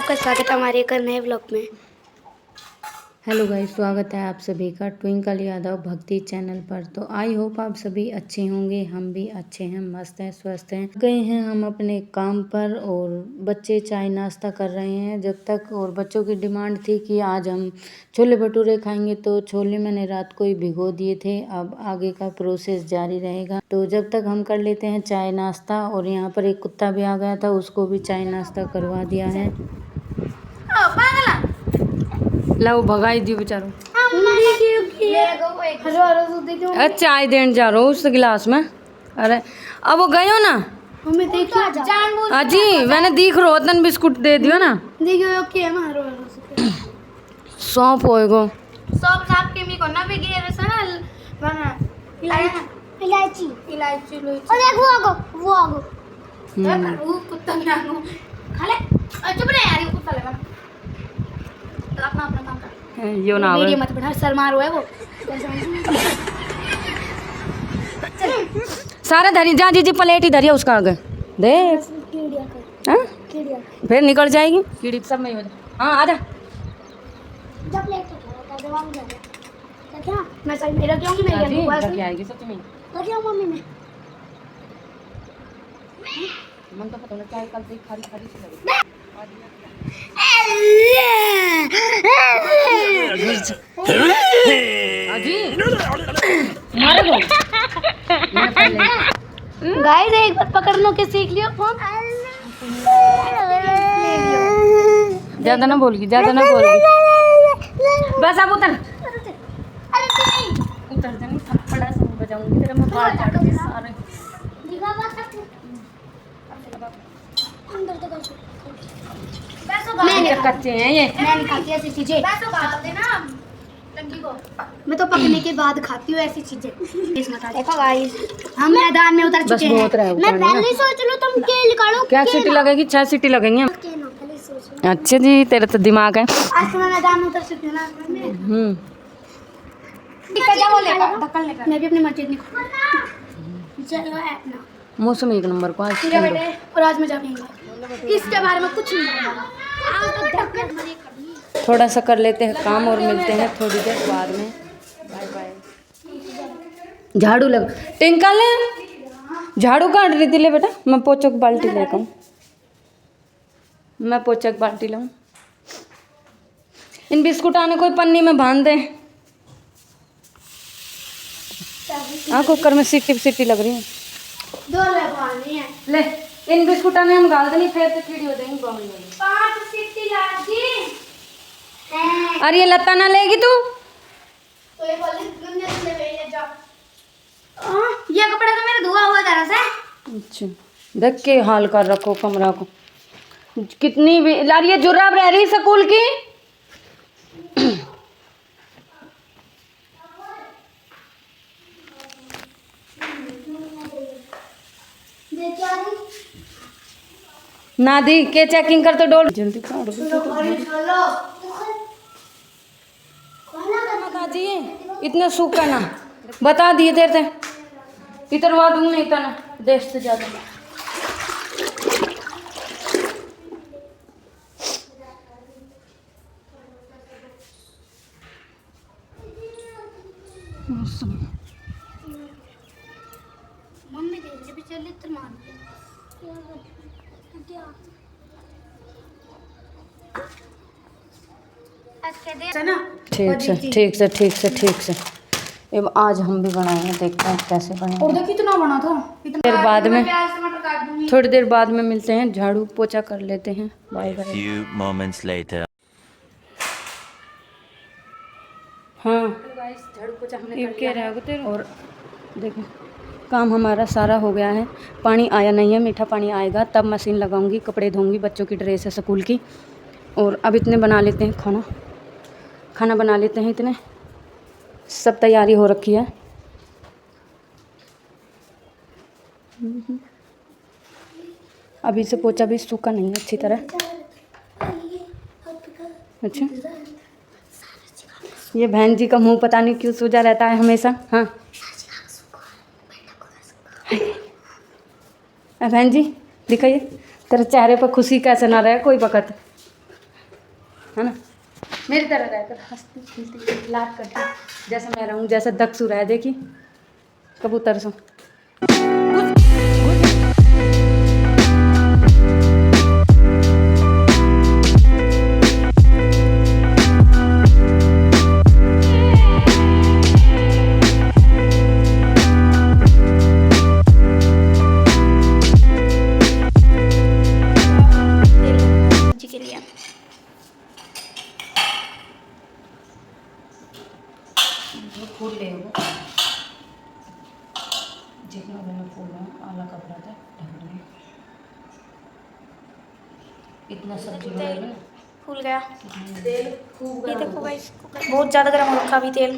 आपका स्वागत है हमारे एक नए ब्लॉग में। हेलो गाइस, स्वागत है आप सभी का ट्विंकल यादव भक्ति चैनल पर। तो आई होप आप सभी अच्छे होंगे। हम भी अच्छे हैं, मस्त हैं, स्वस्थ हैं। गए हैं हम अपने काम पर और बच्चे चाय नाश्ता कर रहे हैं जब तक। और बच्चों की डिमांड थी कि आज हम छोले भटूरे खाएंगे, तो छोले मैंने रात को ही भिगो दिए थे। अब आगे का प्रोसेस जारी रहेगा। तो जब तक हम कर लेते हैं चाय नाश्ता। और यहाँ पर एक कुत्ता भी आ गया था, उसको भी चाय नाश्ता करवा दिया है। लो भगाई दियो बेचारो। चाय देने जा रहा हूँ उस गिलास में। अरे अब वो गयो ना अजी, मैंने दिख रो तन बिस्कुट दे दियो ना। सौंप होएगो इलायची इलायची वो आगो कुत्ता खा ले। चुप रहे यार, ये कुत्ता लेगा तो अपना अपना काम कर। यो ना वीडियो मत बना, सर मारो है वो। सारा धरी जा जी प्लेट ही धरिया उसका आगे दे। हाँ? फिर निकल जाएगी कीड़ी सब में हो जाए। हाँ आजा जब प्लेट क्या मैं सही मेरा क्यों नहीं मेरी आएगी सच में क्या मम्मी में मन तो पता नहीं क्या कल देख खाली खाली सी लगी। अजी मारे दो गाइस, एक बार पकड़ने के सीख लियो फोन। ज्यादा ना बोलगी, ज्यादा ना बोलगी। बस अब उतर उतर जानी, थप्पड़ा से बजाऊंगी तेरे मैं बाल झाड़ के सारे। मैंने कच्चे हैं ये, मैं नहीं खाती ऐसी चीजें। मैं तो पकने के बाद खाती हूँ ऐसी चीजें। देखो गाइस, हम मैदान में उतर चुके हैं। मैं पहले सोच लूं तुम के निकालो। क्या सीटी लगेगी? 6 सीटी लगेंगी। अच्छा जी, तेरा तो दिमाग है। आज तो मैं मैदान में उतर चुकी हूँ ना। मैं भी अपनी मर्जी चलो अपना मौसम एक नंबर को आज बेटे। और आज मैं जाऊंगा, इसके बारे में कुछ नहीं। थोड़ा सा कर लेते हैं काम और मिलते हैं थोड़ी देर बाद में। Bye bye. झाड़ू लग टिंकल झाड़ू काट रही थी। ले बेटा, मैं पोछो की बाल्टी लेकर आऊँ। मैं पोछा की बाल्टी लाऊं। इन बिस्कुट आने कोई पन्नी में बांध दे। हाँ, कुकर में सीटी लग रही है। ले इन बिस्कुटा ने हम गाल देनी, फिर तो कीड़ी हो जाएंगी। 5 सीटी लाग दी। अरे ये लता ना लेगी तू। तो ये ये कपड़ा तो मेरा धुआ हुआ तरह से। अच्छा, देख के हाल कर रखो कमरा को। कितनी भी यार ये जुर्राब रह रही स्कूल की। ना दी के चेकिंग कर तो डोल जल्दी काट जी। इतना सूखा ना बता दिए देते इतरवा दूँ नहीं इतना देश से ज्यादा। मम्मी देख भी चल इतना मार ठीक से। अब आज हम भी बनाएंगे, देखते हैं कैसे बनेंगे। कितना बना था। देर बाद में थोड़ी देर बाद में मिलते हैं। झाड़ू पोछा कर लेते हैं। Bye bye. Few moments later. हाँ झाड़ू पोछा हमने कर लिया है। और देखो काम हमारा सारा हो गया है। पानी आया नहीं है, मीठा पानी आएगा तब मशीन लगाऊंगी, कपड़े धोऊंगी, बच्चों की ड्रेस है स्कूल की। और अब इतने बना लेते हैं खाना बना लेते हैं। इतने सब तैयारी हो रखी है। अभी से पोछा भी सूखा नहीं है अच्छी तरह। अच्छा, ये बहन जी का मुंह पता नहीं क्यों सूजा रहता है हमेशा। हाँ बहन जी दिखाइए, तेरे चेहरे पर खुशी कैसे ना रहे कोई वक़्त। मेरी तरह रहकर हंसती खिलती लाड करती, जैसा मैं रहूँ, जैसा दक्षु रहा है। देखी कबूतर सो के लिए फूल ले जितना भी मैं फूल आला कपड़ा था ढक रहे, इतना सब्जी तेल फूल गया। तेल खूब ये देखो गाइस, बहुत ज़्यादा गर्म हो रखा अभी तेल।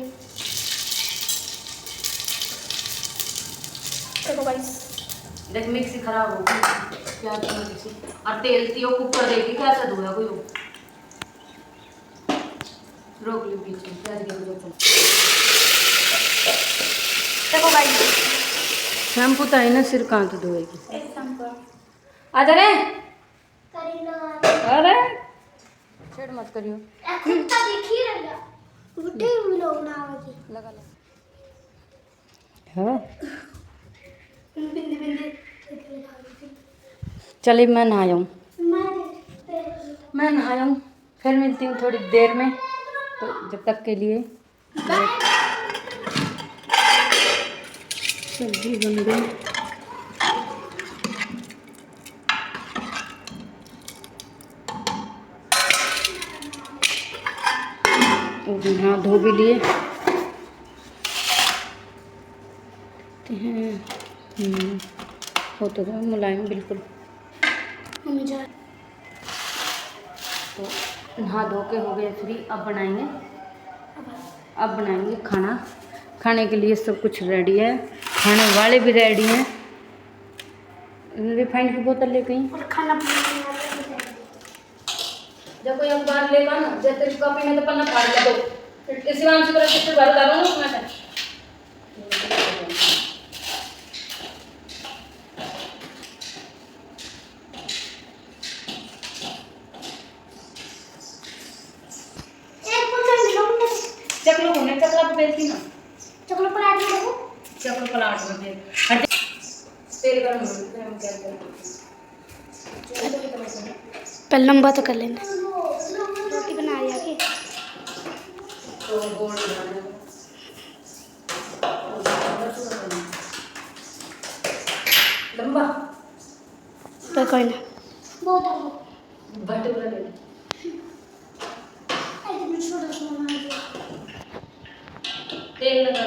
देखो गाइस, देख मिक्सी खराब हो गई, क्या मिक्सी और तेल दियो कुकर देखी कैसा धोया कोई रोक ली बीच में प्याज के जो। देखो गाइस, शैम्पू तो है ना, सिर कहाँ तो धोएगी। एक शैम्पू आजा रे, अरे छेड़ मत करियो। लगा ले हाँ चलिए मैं नहाऊँ, मैं नहाऊँ, फिर मिलती हूँ थोड़ी देर में। तो जब तक के लिए सब्जी बन गई। हाँ धो भी लिए हैं। हो तो गया मुलायम बिल्कुल। तो नहा धो के हो गए फ्री। अब बनाएंगे खाना। खाने के लिए सब कुछ रेडी है, खाने वाले भी रेडी हैं। रिफाइंड की बोतल ले गई और खाना जब कोई अखबार लेगा ना, जब तेरी कॉपी में तो पन्ना फाड़ दो, फिर शिवांश की तरफ से भर डालो ना उसमें। चकलो होने चकला पे बेचती ना, चकलो पराठे देखो, चकलो पलाट में बेच तेल गर्म हो गया हम क्या करें। पहले लंबा तो कर लेना। रोटी बना रही है तो गोल बनाना लंबा तो कोई ना बट बना ले। तेल लगा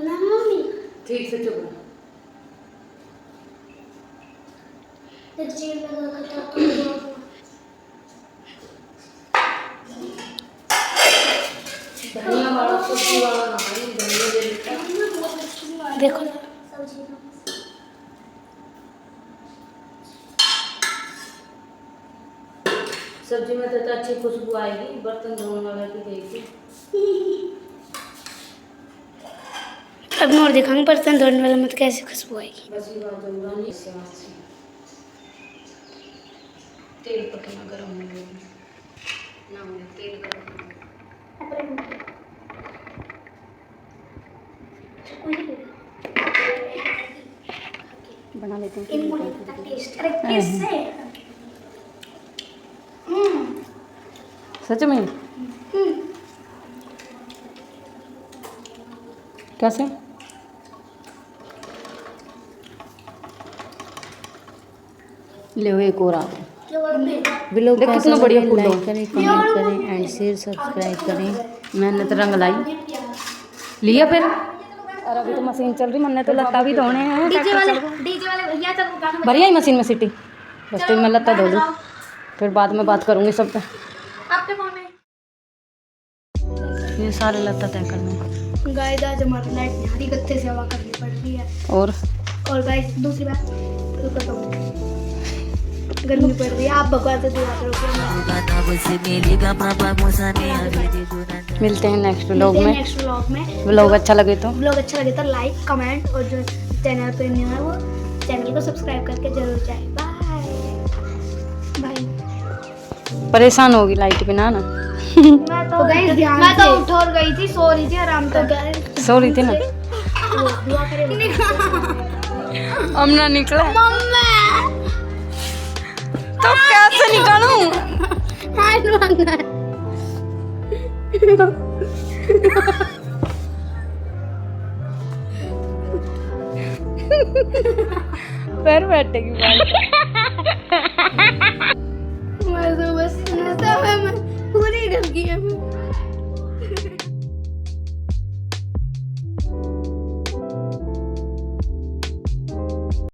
मम्मी ठीक से चुप धनिया वाला सब्जी वाला नहीं, धनिया दे देता। देखो सब्जी में तो अच्छी खुशबू आएगी, बर्तन धोने वाला की देखी। अब और दिखाऊंगी बर्तन धोने वाला में तो कैसे खुशबू आएगी। बस ये बात जरूर नहीं इससे हाथ से तेल पकना गर्म हो गया ना, हो तेल गर्म बना लेते हैं। सच में कैसे ले एक और आप व्लॉग कितना बढ़िया फूल लाइक करें, कमेंट करें एंड शेयर सब्सक्राइब करें। मैंने तो रंग लाई लिया फिर। और अभी तो मशीन चल रही, मैंने तो लत्ता भी धोने हैं। डीजे वाले भैया चल गाना बढ़िया ही मशीन में सिटी बस तो मैं लत्ता धो दूँ, फिर बाद में बात करूँगी सब पे। आपके फोन में ये सारे लत्ता तय करने। गाइस आज हमारी लाइट झाड़ी गत्ते से हवा करनी पड़ रही है। और गाइस दूसरी बात तो गर्मी पड़ रही है, आप बकवास दुआ करो कि मिलते हैं नेक्स्ट व्लॉग में। नेक्स्ट व्लॉग में व्लॉग अच्छा लगे तो लाइक कमेंट और जो चैनल पे न्यू है वो चैनल को सब्सक्राइब करके जरूर जाए। Bye bye. परेशान होगी लाइट बिना ना। मैं तो उठ और गई थी, सो रही थी आराम से। सो रही थी ना। हमने निकला तो कैसे निकालूं? पैर बैठेगी बाल।